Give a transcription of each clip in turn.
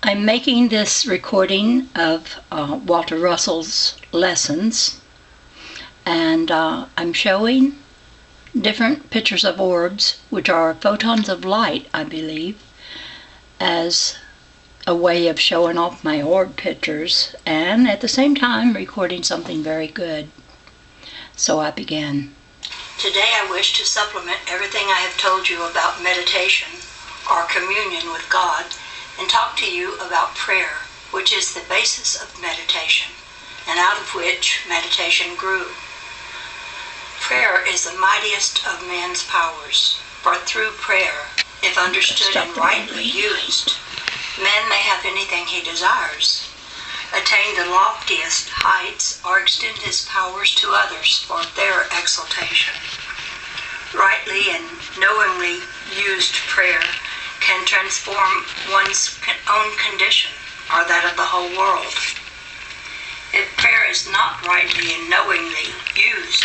I'm making this recording of Walter Russell's lessons, and I'm showing different pictures of orbs, which are photons of light, I believe, as a way of showing off my orb pictures, and at the same time recording something very good. So I begin. Today I wish to supplement everything I have told you about meditation or communion with God and talk to you about prayer, which is the basis of meditation, and out of which meditation grew. Prayer is the mightiest of man's powers, for through prayer, if understood and rightly used, man may have anything he desires, attain the loftiest heights, or extend his powers to others for their exaltation. Rightly and knowingly used prayer can transform one's own condition or that of the whole world. If prayer is not rightly and knowingly used,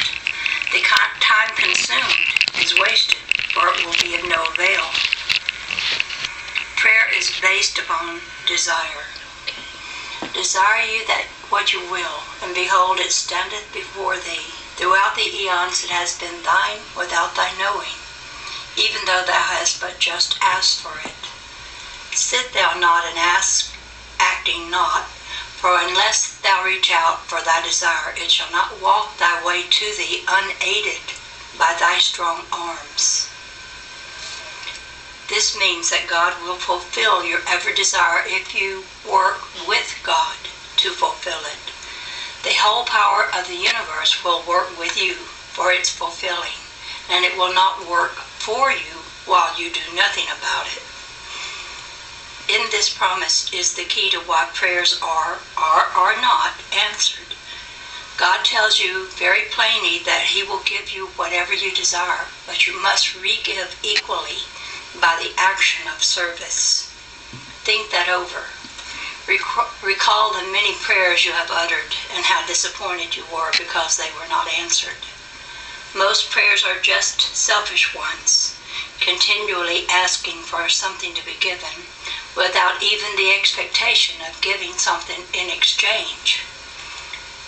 the time consumed is wasted, for it will be of no avail. Prayer is based upon desire. Desire you that what you will, and behold, it standeth before thee. Throughout the eons it has been thine without thy knowing, even though thou hast but just asked for it. Sit thou not and ask, acting not, for unless thou reach out for thy desire, it shall not walk thy way to thee unaided by thy strong arms. This means that God will fulfill your every desire if you work with God to fulfill it. The whole power of the universe will work with you for its fulfilling, and it will not work for you while you do nothing about it. In this promise is the key to why prayers are not answered. God tells you very plainly that he will give you whatever you desire, but you must re-give equally by the action of service. Think that over. Recall the many prayers you have uttered and how disappointed you were because they were not answered. Most prayers are just selfish ones, continually asking for something to be given without even the expectation of giving something in exchange.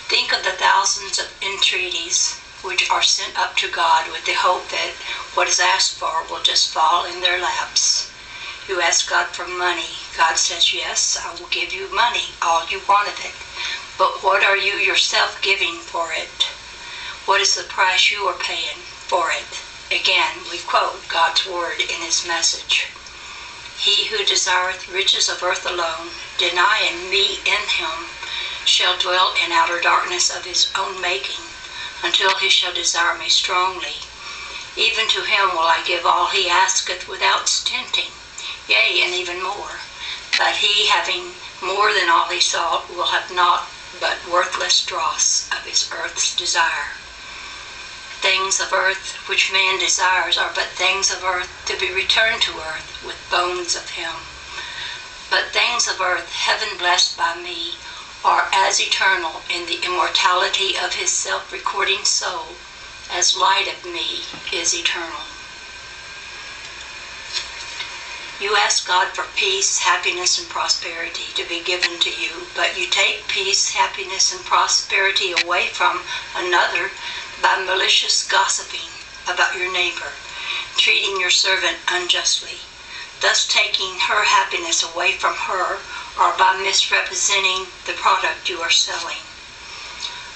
Think of the thousands of entreaties which are sent up to God with the hope that what is asked for will just fall in their laps. You ask God for money. God says, yes, I will give you money, all you want of it. But what are you yourself giving for it? What is the price you are paying for it? Again, we quote God's word in his message. He who desireth riches of earth alone, denying me in him, shall dwell in outer darkness of his own making, until he shall desire me strongly. Even to him will I give all he asketh without stinting, yea, and even more. But he, having more than all he sought, will have naught but worthless dross of his earth's desire. Things of earth which man desires are but things of earth to be returned to earth with bones of him. But things of earth, heaven blessed by me, are as eternal in the immortality of his self-recording soul as light of me is eternal. You ask God for peace, happiness, and prosperity to be given to you, but you take peace, happiness, and prosperity away from another by malicious gossiping about your neighbor, treating your servant unjustly, thus taking her happiness away from her, or by misrepresenting the product you are selling.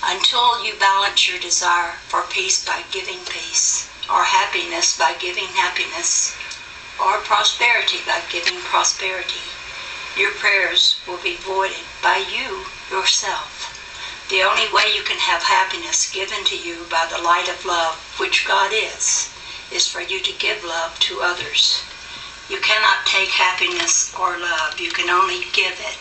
Until you balance your desire for peace by giving peace, or happiness by giving happiness, or prosperity by giving prosperity, your prayers will be voided by you yourself. The only way you can have happiness given to you by the light of love, which God is for you to give love to others. You cannot take happiness or love, you can only give it.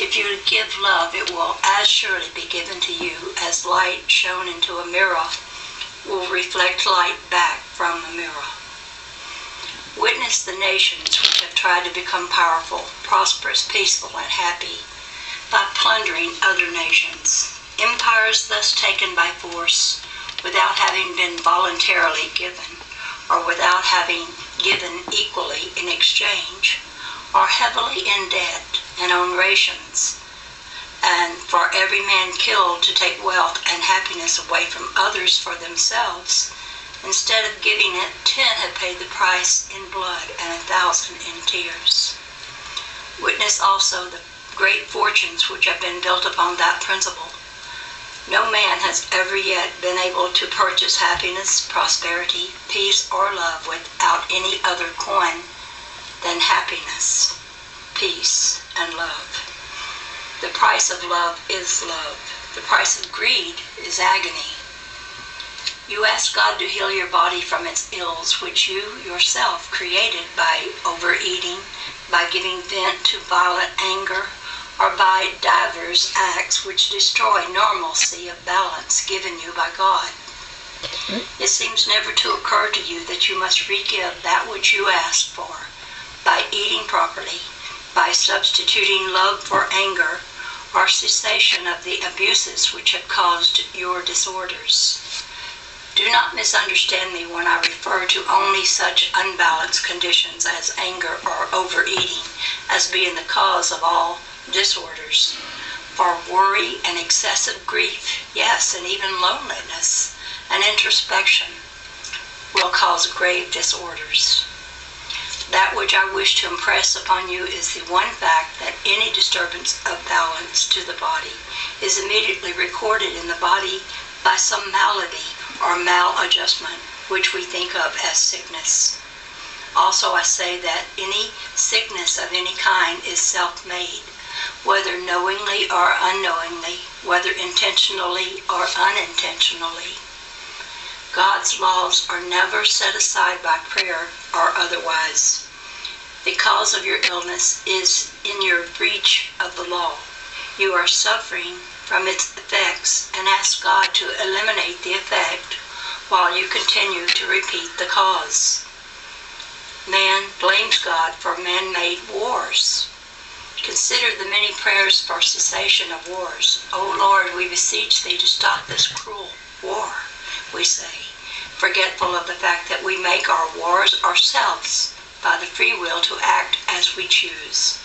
If you give love, it will as surely be given to you as light shown into a mirror will reflect light back from the mirror. Witness the nations which have tried to become powerful, prosperous, peaceful, and happy by plundering other nations. Empires thus taken by force, without having been voluntarily given, or without having given equally in exchange, are heavily in debt, and on rations, and for every man killed to take wealth and happiness away from others for themselves. Instead of giving it, 10 have paid the price in blood and 1,000 in tears. Witness also the great fortunes which have been built upon that principle. No man has ever yet been able to purchase happiness, prosperity, peace, or love without any other coin than happiness, peace, and love. The price of love is love. The price of greed is agony. You ask God to heal your body from its ills, which you yourself created by overeating, by giving vent to violent anger, or by divers acts which destroy normalcy of balance given you by God. It seems never to occur to you that you must re-give that which you asked for, by eating properly, by substituting love for anger, or cessation of the abuses which have caused your disorders. Do not misunderstand me when I refer to only such unbalanced conditions as anger or overeating as being the cause of all disorders. For worry and excessive grief, yes, and even loneliness and introspection will cause grave disorders. That which I wish to impress upon you is the one fact that any disturbance of balance to the body is immediately recorded in the body by some malady or maladjustment, which we think of as sickness. Also, I say that any sickness of any kind is self-made, whether knowingly or unknowingly, whether intentionally or unintentionally. God's laws are never set aside by prayer or otherwise. The cause of your illness is in your breach of the law. You are suffering from its effects and ask God to eliminate the effect while you continue to repeat the cause. Man blames God for man-made wars. Consider the many prayers for cessation of wars. O Lord, we beseech thee to stop this cruel war, we say, forgetful of the fact that we make our wars ourselves by the free will to act as we choose.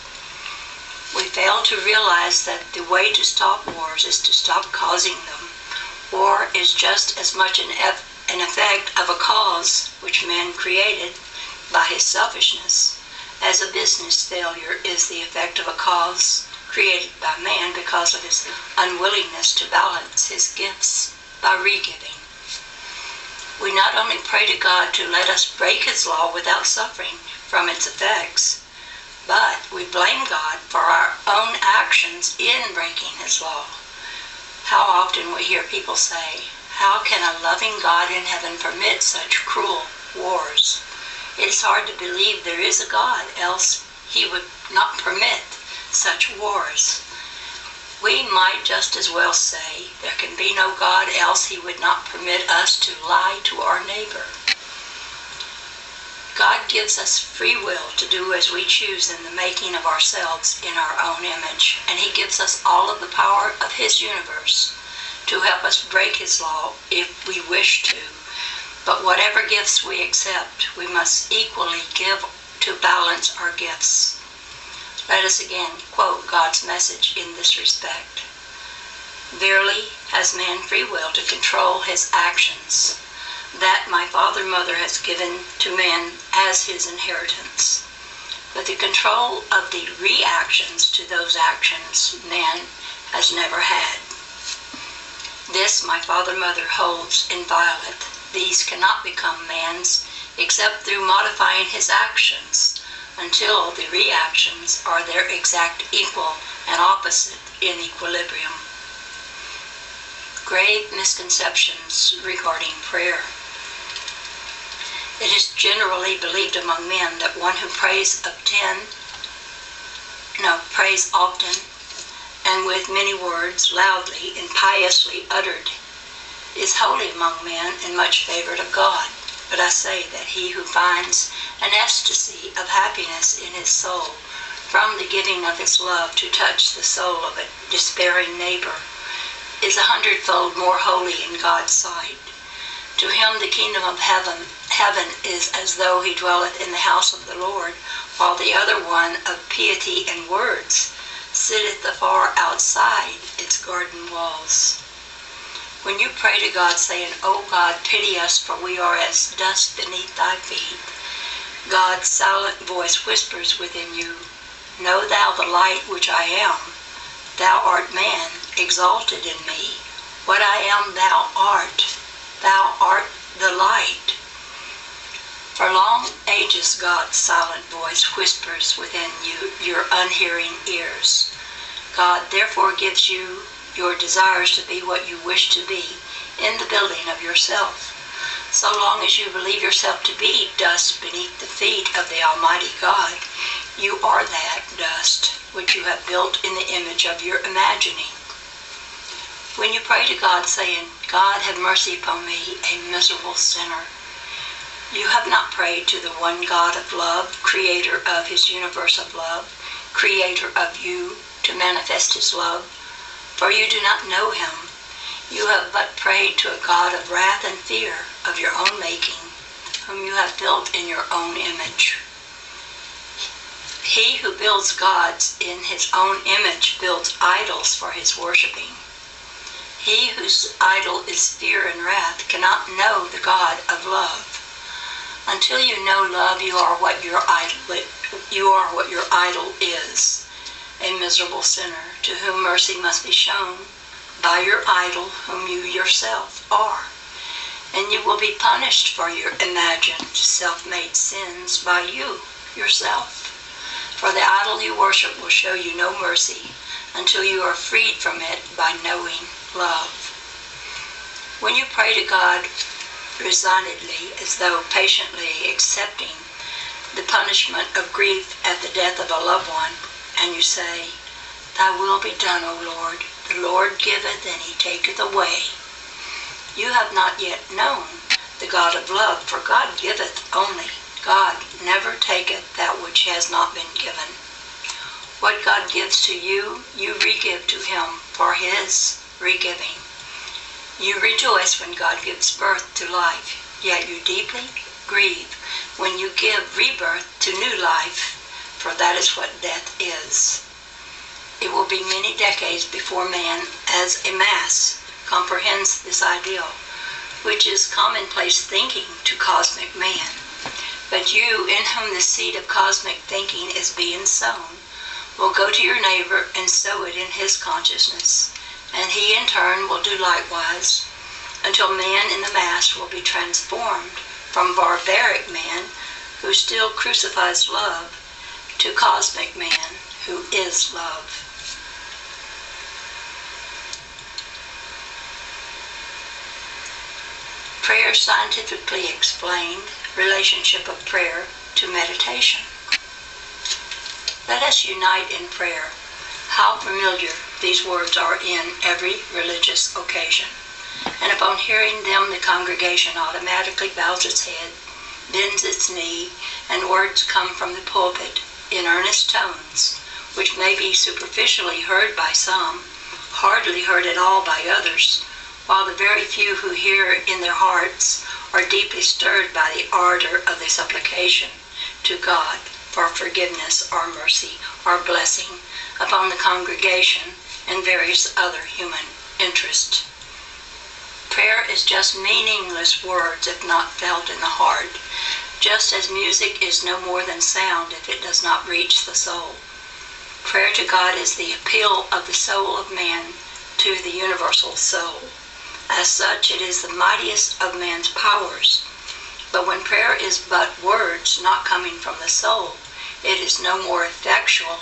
We fail to realize that the way to stop wars is to stop causing them. War is just as much an effect of a cause which man created by his selfishness, as a business failure is the effect of a cause created by man because of his unwillingness to balance his gifts by re-giving. We not only pray to God to let us break his law without suffering from its effects, but we blame God for our own actions in breaking his law. How often we hear people say, "How can a loving God in heaven permit such cruel wars?" It is hard to believe there is a God, else he would not permit such wars. We might just as well say, there can be no God, else he would not permit us to lie to our neighbor. God gives us free will to do as we choose in the making of ourselves in our own image, and he gives us all of the power of his universe to help us break his law if we wish to. But whatever gifts we accept, we must equally give to balance our gifts. Let us again quote God's message in this respect. Verily has man free will to control his actions. That my father and mother has given to man as his inheritance. But the control of the reactions to those actions man has never had. This my father and mother holds inviolate. These cannot become man's except through modifying his actions until the reactions are their exact equal and opposite in equilibrium. Grave misconceptions regarding prayer. It is generally believed among men that one who prays often and with many words, loudly and piously uttered, is holy among men and much favored of God. But I say that he who finds an ecstasy of happiness in his soul from the giving of his love to touch the soul of a despairing neighbor is 100-fold more holy in God's sight. To him the kingdom of heaven is as though he dwelleth in the house of the Lord, while the other one of piety and words sitteth afar outside its garden walls. When you pray to God, saying, O God, pity us, for we are as dust beneath thy feet, God's silent voice whispers within you, Know thou the light which I am. Thou art man, exalted in me. What I am thou art. Thou art the light. For long ages God's silent voice whispers within you, your unhearing ears. God therefore gives you your desires to be what you wish to be in the building of yourself. So long as you believe yourself to be dust beneath the feet of the Almighty God, you are that dust which you have built in the image of your imagining. When you pray to God, saying, God, have mercy upon me, a miserable sinner, you have not prayed to the one God of love, creator of his universe of love, creator of you to manifest his love, for you do not know him. You have but prayed to a God of wrath and fear of your own making, whom you have built in your own image. He who builds gods in his own image builds idols for his worshiping. He whose idol is fear and wrath cannot know the God of love. Until you know love, you are what your idol is, a miserable sinner to whom mercy must be shown by your idol whom you yourself are. And you will be punished for your imagined self-made sins by you yourself. For the idol you worship will show you no mercy until you are freed from it by knowing love. When you pray to God resignedly, as though patiently accepting the punishment of grief at the death of a loved one, and you say, Thy will be done, O Lord. The Lord giveth, and he taketh away. You have not yet known the God of love, for God giveth only. God never taketh that which has not been given. What God gives to you, you re-give to him for his re-giving. You rejoice when God gives birth to life, yet you deeply grieve when you give rebirth to new life, for that is what death is. It will be many decades before man, as a mass, comprehends this ideal, which is commonplace thinking to cosmic man. But you, in whom the seed of cosmic thinking is being sown, will go to your neighbor and sow it in his consciousness, and he in turn will do likewise, until man in the mass will be transformed from barbaric man, who still crucifies love, to cosmic man, who is love. Prayer scientifically explained, relationship of prayer to meditation. Let us unite in prayer. How familiar these words are in every religious occasion. And upon hearing them, the congregation automatically bows its head, bends its knee, and words come from the pulpit in earnest tones, which may be superficially heard by some, hardly heard at all by others, while the very few who hear in their hearts are deeply stirred by the ardor of the supplication to God for forgiveness or mercy or blessing upon the congregation and various other human interests. Prayer is just meaningless words if not felt in the heart, just as music is no more than sound if it does not reach the soul. Prayer to God is the appeal of the soul of man to the universal soul. As such, it is the mightiest of man's powers. But when prayer is but words not coming from the soul, it is no more effectual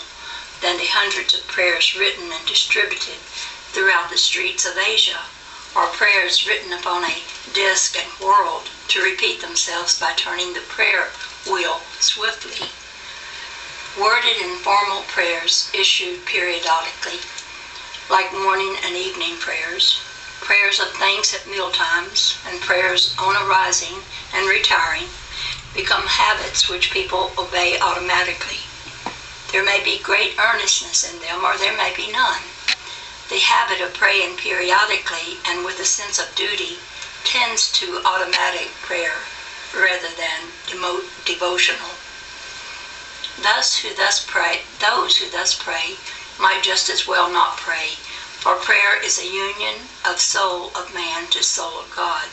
than the hundreds of prayers written and distributed throughout the streets of Asia, or prayers written upon a disk and whirled to repeat themselves by turning the prayer wheel swiftly. Worded informal prayers issued periodically, like morning and evening prayers, prayers of thanks at mealtimes, and prayers on arising and retiring, become habits which people obey automatically. There may be great earnestness in them, or there may be none. The habit of praying periodically and with a sense of duty tends to automatic prayer rather than devotional. Those who thus pray might just as well not pray, for prayer is a union of soul of man to soul of God,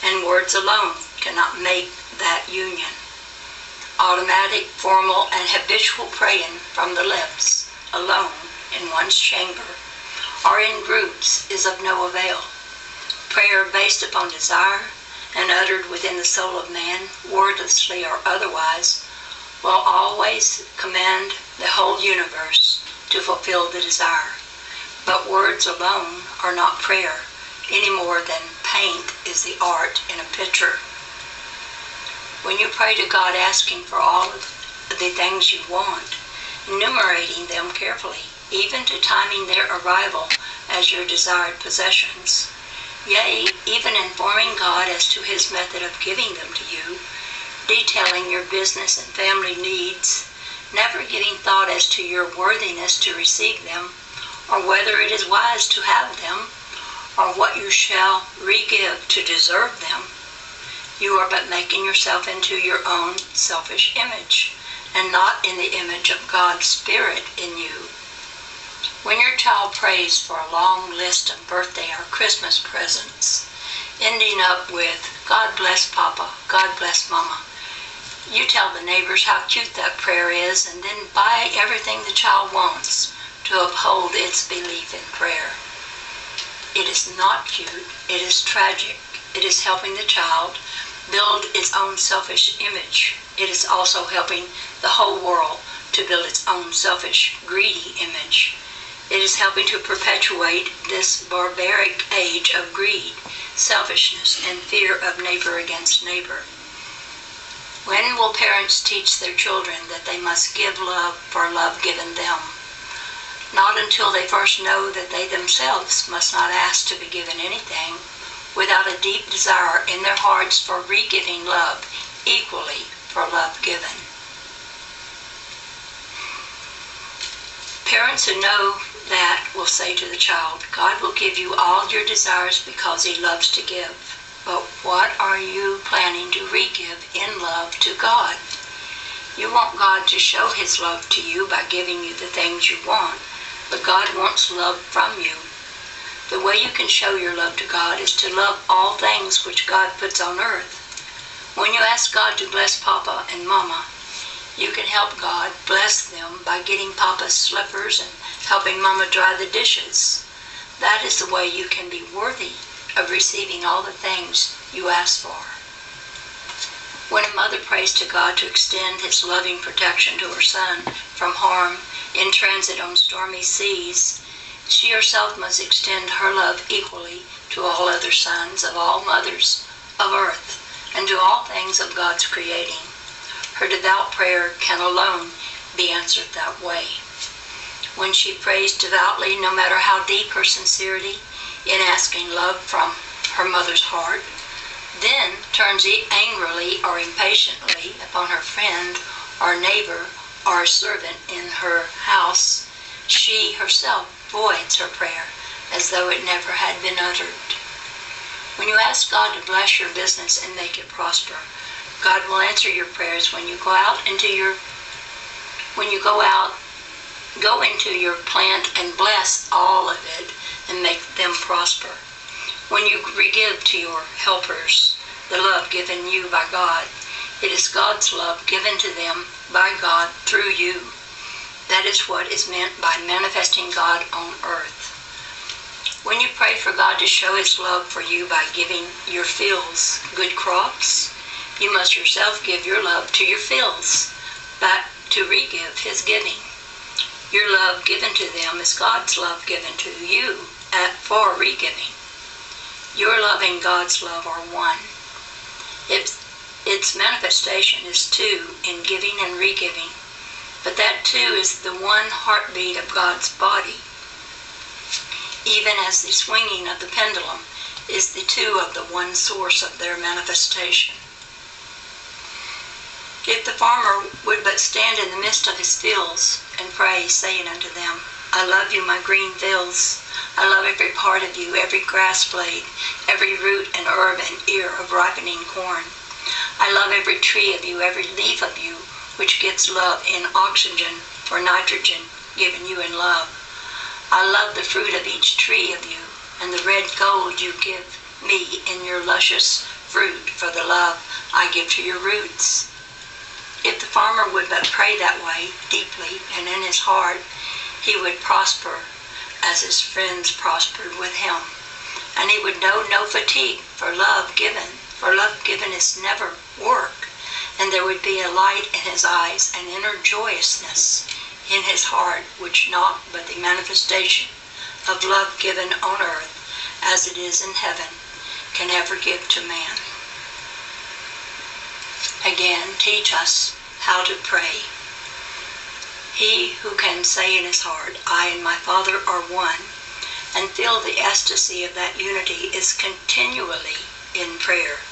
and words alone cannot make that union. Automatic, formal, and habitual praying from the lips, alone, in one's chamber, or in groups, is of no avail. Prayer based upon desire, and uttered within the soul of man, wordlessly or otherwise, will always command the whole universe to fulfill the desire. But words alone are not prayer, any more than paint is the art in a picture. When you pray to God asking for all of the things you want, enumerating them carefully, even to timing their arrival as your desired possessions, yea, even informing God as to his method of giving them to you, detailing your business and family needs, never giving thought as to your worthiness to receive them, or whether it is wise to have them, or what you shall re-give to deserve them, you are but making yourself into your own selfish image, and not in the image of God's Spirit in you. When your child prays for a long list of birthday or Christmas presents, ending up with, "God bless Papa, God bless Mama," you tell the neighbors how cute that prayer is, and then buy everything the child wants to uphold its belief in prayer. It is not cute, it is tragic. It is helping the child build its own selfish image. It is also helping the whole world to build its own selfish, greedy image. It is helping to perpetuate this barbaric age of greed, selfishness, and fear of neighbor against neighbor. When will parents teach their children that they must give love for love given them? Not until they first know that they themselves must not ask to be given anything, without a deep desire in their hearts for re-giving love equally for love given. Parents who know that will say to the child, "God will give you all your desires because he loves to give." But what are you planning to re-give in love to God? You want God to show his love to you by giving you the things you want, but God wants love from you. The way you can show your love to God is to love all things which God puts on earth. When you ask God to bless Papa and Mama, you can help God bless them by getting Papa's slippers and helping Mama dry the dishes. That is the way you can be worthy of receiving all the things you ask for. When a mother prays to God to extend his loving protection to her son from harm in transit on stormy seas, she herself must extend her love equally to all other sons of all mothers of earth and to all things of God's creating. Her devout prayer can alone be answered that way. When she prays devoutly, no matter how deep her sincerity in asking love from her mother's heart, then turns angrily or impatiently upon her friend or neighbor or servant in her house, she herself voids her prayer as though it never had been uttered. When you ask God to bless your business and make it prosper, God will answer your prayers when you go into your plant and bless all of it and make them prosper. When you re-give to your helpers the love given you by God, it is God's love given to them by God through you. That is what is meant by manifesting God on earth. When you pray for God to show his love for you by giving your fields good crops, you must yourself give your love to your fields, but to re-give his giving. Your love given to them is God's love given to you for re-giving. Your love and God's love are one. Its manifestation is two in giving and re-giving. But that too is the one heartbeat of God's body, even as the swinging of the pendulum is the two of the one source of their manifestation. If the farmer would but stand in the midst of his fields and pray, saying unto them, "I love you, my green fields. I love every part of you, every grass blade, every root and herb and ear of ripening corn. I love every tree of you, every leaf of you, which gives love in oxygen for nitrogen given you in love. I love the fruit of each tree of you, and the red gold you give me in your luscious fruit for the love I give to your roots. If the farmer would but pray that way, deeply and in his heart, he would prosper as his friends prospered with him. And he would know no fatigue for love given is never work. And there would be a light in his eyes, an inner joyousness in his heart, which naught but the manifestation of love given on earth as it is in heaven can ever give to man. Again, teach us how to pray. He who can say in his heart, I and my Father are one, and feel the ecstasy of that unity is continually in prayer,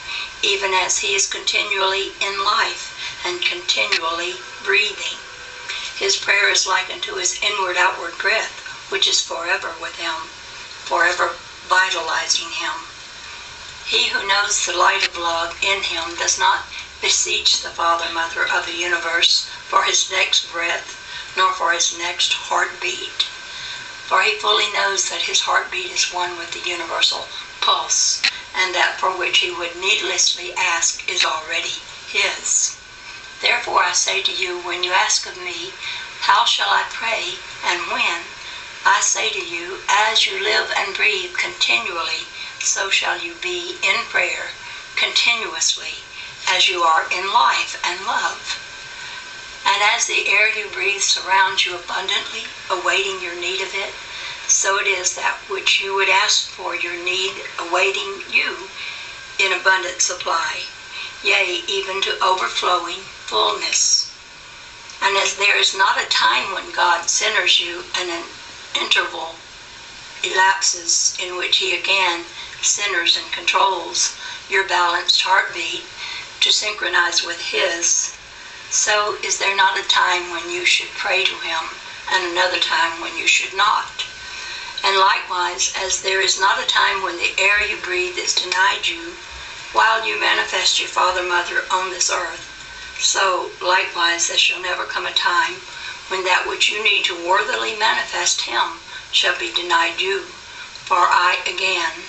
even as he is continually in life and continually breathing. His prayer is likened to his inward-outward breath, which is forever with him, forever vitalizing him. He who knows the light of love in him does not beseech the Father, Mother of the universe for his next breath, nor for his next heartbeat. For he fully knows that his heartbeat is one with the universal pulse, and that for which he would needlessly ask is already his. Therefore I say to you, when you ask of me, how shall I pray, and when, I say to you, as you live and breathe continually, so shall you be in prayer continuously, as you are in life and love. And as the air you breathe surrounds you abundantly, awaiting your need of it, so it is that which you would ask for your need, awaiting you in abundant supply, yea, even to overflowing fullness. And as there is not a time when God centers you and an interval elapses in which he again centers and controls your balanced heartbeat to synchronize with his, so is there not a time when you should pray to him and another time when you should not. And likewise, as there is not a time when the air you breathe is denied you while you manifest your Father, Mother on this earth, so likewise there shall never come a time when that which you need to worthily manifest him shall be denied you. For I again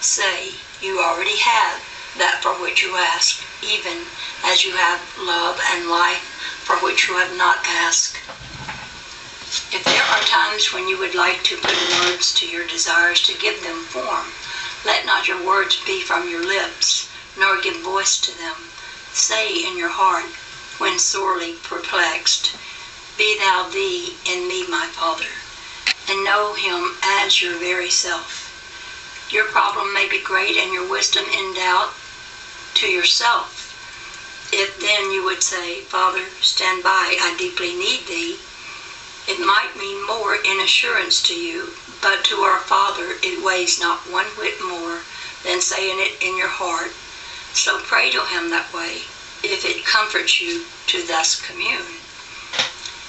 say, you already have that for which you ask, even as you have love and life for which you have not asked. If there are times when you would like to put words to your desires to give them form, let not your words be from your lips, nor give voice to them. Say in your heart, when sorely perplexed, be thou thee in me, my Father, and know him as your very self. Your problem may be great and your wisdom in doubt to yourself. If then you would say, Father, stand by, I deeply need thee, it might mean more in assurance to you, but to our Father it weighs not one whit more than saying it in your heart. So pray to him that way, if it comforts you to thus commune.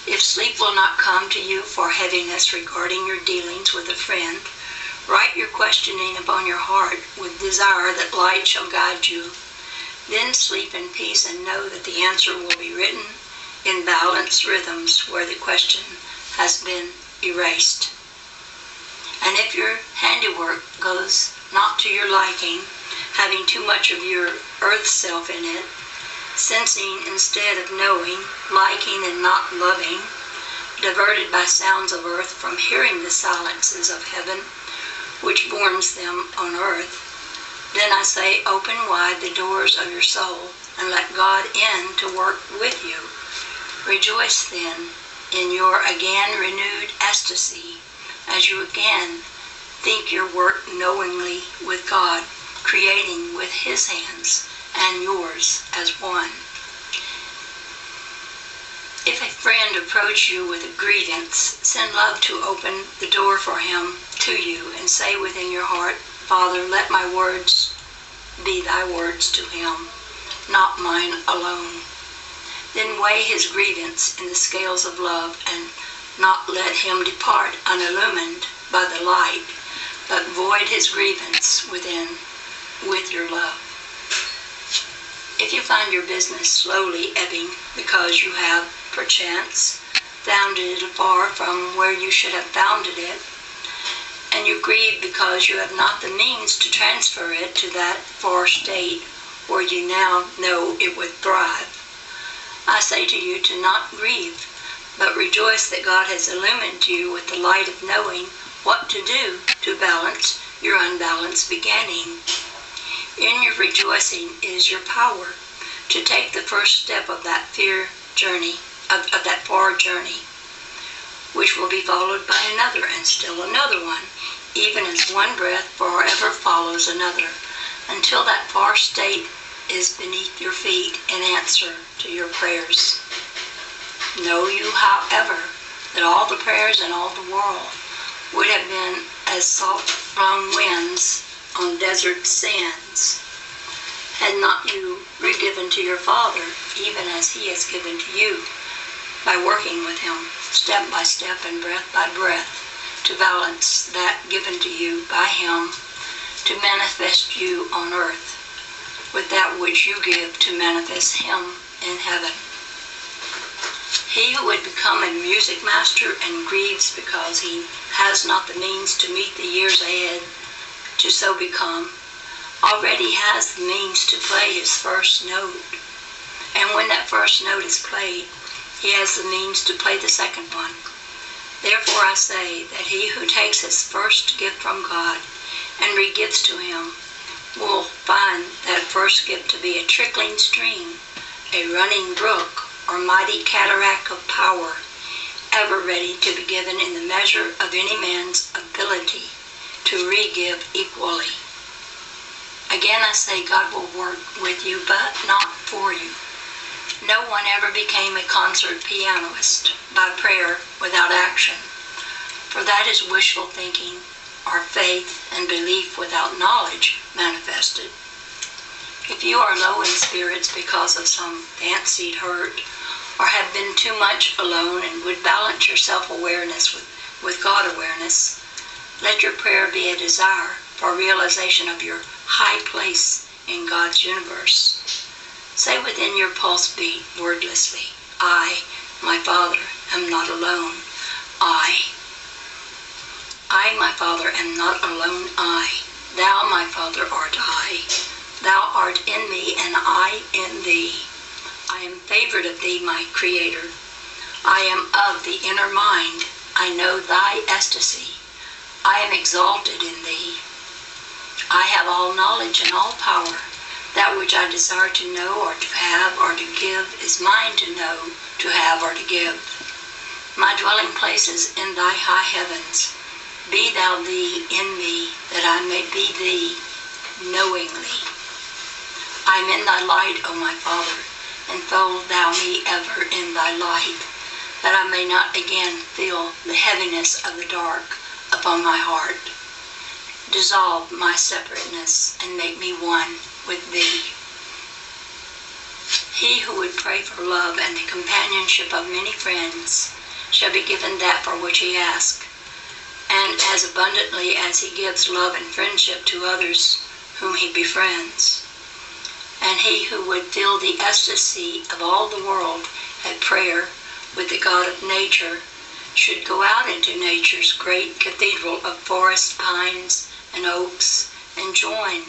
If sleep will not come to you for heaviness regarding your dealings with a friend, write your questioning upon your heart with desire that light shall guide you. Then sleep in peace and know that the answer will be written in balanced rhythms where the question has been erased. And if your handiwork goes not to your liking, having too much of your earth self in it, sensing instead of knowing, liking and not loving, diverted by sounds of earth from hearing the silences of heaven, which warns them on earth, then I say, open wide the doors of your soul and let God in to work with you. Rejoice then in your again renewed ecstasy as you again think your work knowingly with God, creating with his hands and yours as one. If a friend approach you with a grievance, send love to open the door for him to you and say within your heart, Father, let my words be thy words to him, not mine alone. Then weigh his grievance in the scales of love and not let him depart unillumined by the light, but void his grievance within with your love. If you find your business slowly ebbing because you have, perchance, founded it afar from where you should have founded it, and you grieve because you have not the means to transfer it to that far state where you now know it would thrive. I say to you to not grieve, but rejoice that God has illumined you with the light of knowing what to do to balance your unbalanced beginning. In your rejoicing is your power to take the first step of that of that far journey, which will be followed by another and still another one, even as one breath forever follows another, until that far state is beneath your feet in answer to your prayers. Know you, however, that all the prayers in all the world would have been as salt-blown winds on desert sands, had not you re-given to your Father, even as he has given to you, by working with him, step by step and breath by breath, to balance that given to you by him, to manifest you on earth with that which you give to manifest him in heaven. He who would become a music master and grieves because he has not the means to meet the years ahead to so become, already has the means to play his first note. And when that first note is played, he has the means to play the second one. Therefore I say that he who takes his first gift from God and re-gives to him will find that first gift to be a trickling stream, a running brook, or mighty cataract of power, ever ready to be given in the measure of any man's ability to re-give equally. Again I say God will work with you, but not for you. No one ever became a concert pianist by prayer without action, for that is wishful thinking, or faith and belief without knowledge manifested. If you are low in spirits because of some fancied hurt, or have been too much alone and would balance your self-awareness with God-awareness, let your prayer be a desire for realization of your high place in God's universe. Say within your pulse beat wordlessly, I, my Father, am not alone. I, my Father, am not alone. Thou, my Father, art I. Thou art in me, and I in thee. I am favored of thee, my Creator. I am of the inner mind. I know thy ecstasy. I am exalted in thee. I have all knowledge and all power. That which I desire to know or to have or to give is mine to know, to have, or to give. My dwelling place is in thy high heavens. Be thou thee in me, that I may be thee knowingly. I am in thy light, O my Father, enfold thou me ever in thy light, that I may not again feel the heaviness of the dark upon my heart. Dissolve my separateness and make me one with thee. He who would pray for love and the companionship of many friends shall be given that for which he asks, and as abundantly as he gives love and friendship to others whom he befriends. And he who would feel the ecstasy of all the world at prayer with the God of nature should go out into nature's great cathedral of forest pines and oaks and join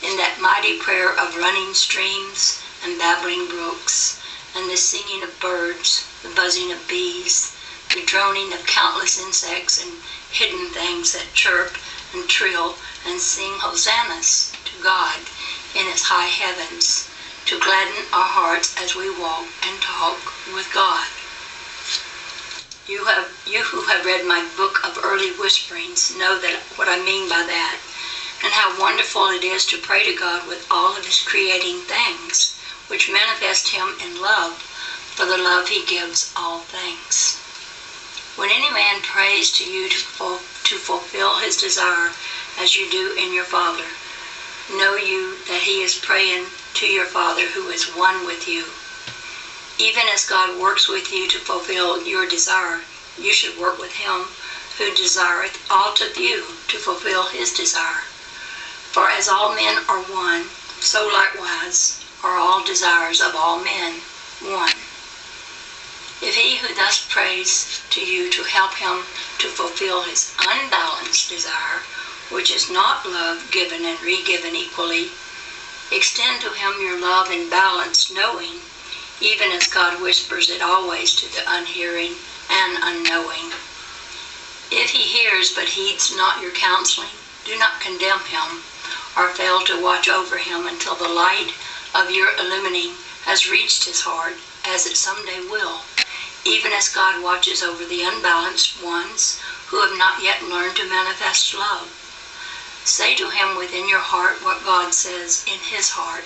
in that mighty prayer of running streams and babbling brooks, and the singing of birds, the buzzing of bees, the droning of countless insects and hidden things that chirp and trill and sing hosannas to God in his high heavens, to gladden our hearts as we walk and talk with God. You who have read my book of early whisperings know that what I mean by that, and how wonderful it is to pray to God with all of his creating things, which manifest him in love, for the love he gives all things. When any man prays to you to fulfill his desire, as you do in your Father, know you that he is praying to your Father who is one with you. Even as God works with you to fulfill your desire, you should work with him who desireth all of you to fulfill his desire. For as all men are one, so likewise are all desires of all men one. If he who thus prays to you to help him to fulfill his unbalanced desire, which is not love given and re-given equally, extend to him your love in balance, knowing, even as God whispers it always to the unhearing and unknowing. If he hears but heeds not your counseling, do not condemn him, or fail to watch over him until the light of your illumining has reached his heart, as it someday will, even as God watches over the unbalanced ones who have not yet learned to manifest love. Say to him within your heart what God says in his heart.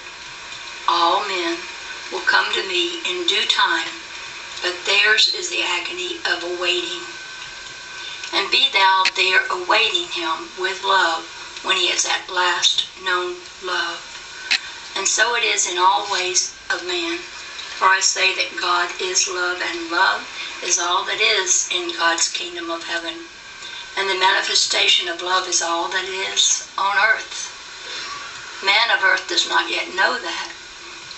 All men will come to me in due time, but theirs is the agony of awaiting. And be thou there awaiting him with love when he has at last known love. And so it is in all ways of man. For I say that God is love, and love is all that is in God's kingdom of heaven. And the manifestation of love is all that is on earth. Man of earth does not yet know that,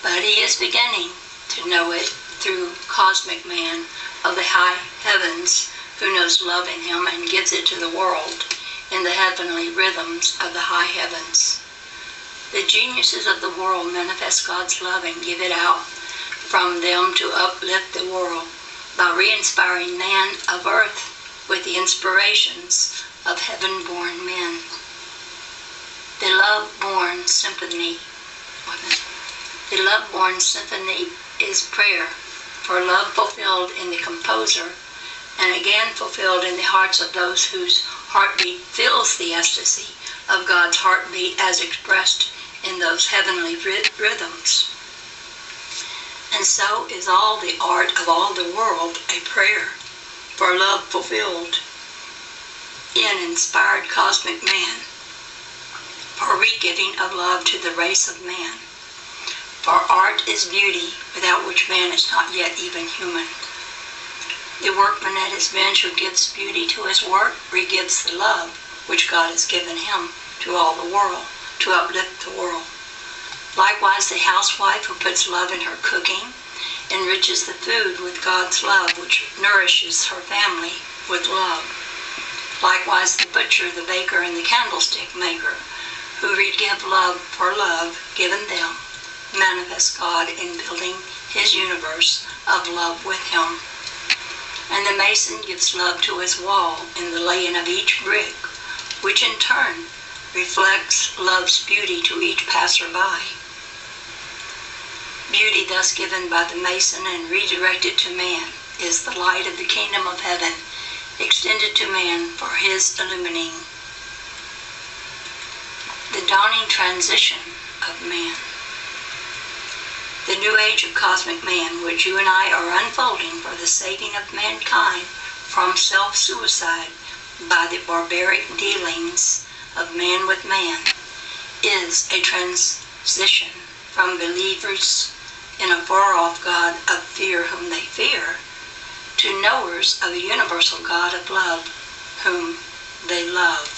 but he is beginning to know it through cosmic man of the high heavens, who knows love in him and gives it to the world in the heavenly rhythms of the high heavens. The geniuses of the world manifest God's love and give it out from them to uplift the world by re-inspiring man of earth with the inspirations of heaven-born men. The love-born symphony is prayer, for love fulfilled in the composer and again fulfilled in the hearts of those whose heartbeat fills the ecstasy of God's heartbeat as expressed in those heavenly rhythms. And so is all the art of all the world a prayer for love fulfilled in inspired cosmic man, for re-giving of love to the race of man. For art is beauty, without which man is not yet even human. The workman at his bench who gives beauty to his work re-gives the love which God has given him to all the world, to uplift the world. Likewise, the housewife who puts love in her cooking enriches the food with God's love, which nourishes her family with love. Likewise, the butcher, the baker, and the candlestick maker, who re-give love for love given them, manifest God in building his universe of love with him. And the mason gives love to his wall in the laying of each brick, which in turn reflects love's beauty to each passerby. Beauty thus given by the mason and redirected to man is the light of the kingdom of heaven, extended to man for his illumining. The dawning transition of man. The new age of cosmic man, which you and I are unfolding for the saving of mankind from self-suicide by the barbaric dealings of man with man, is a transition from believers in a far-off God of fear whom they fear, to knowers of a universal God of love whom they love.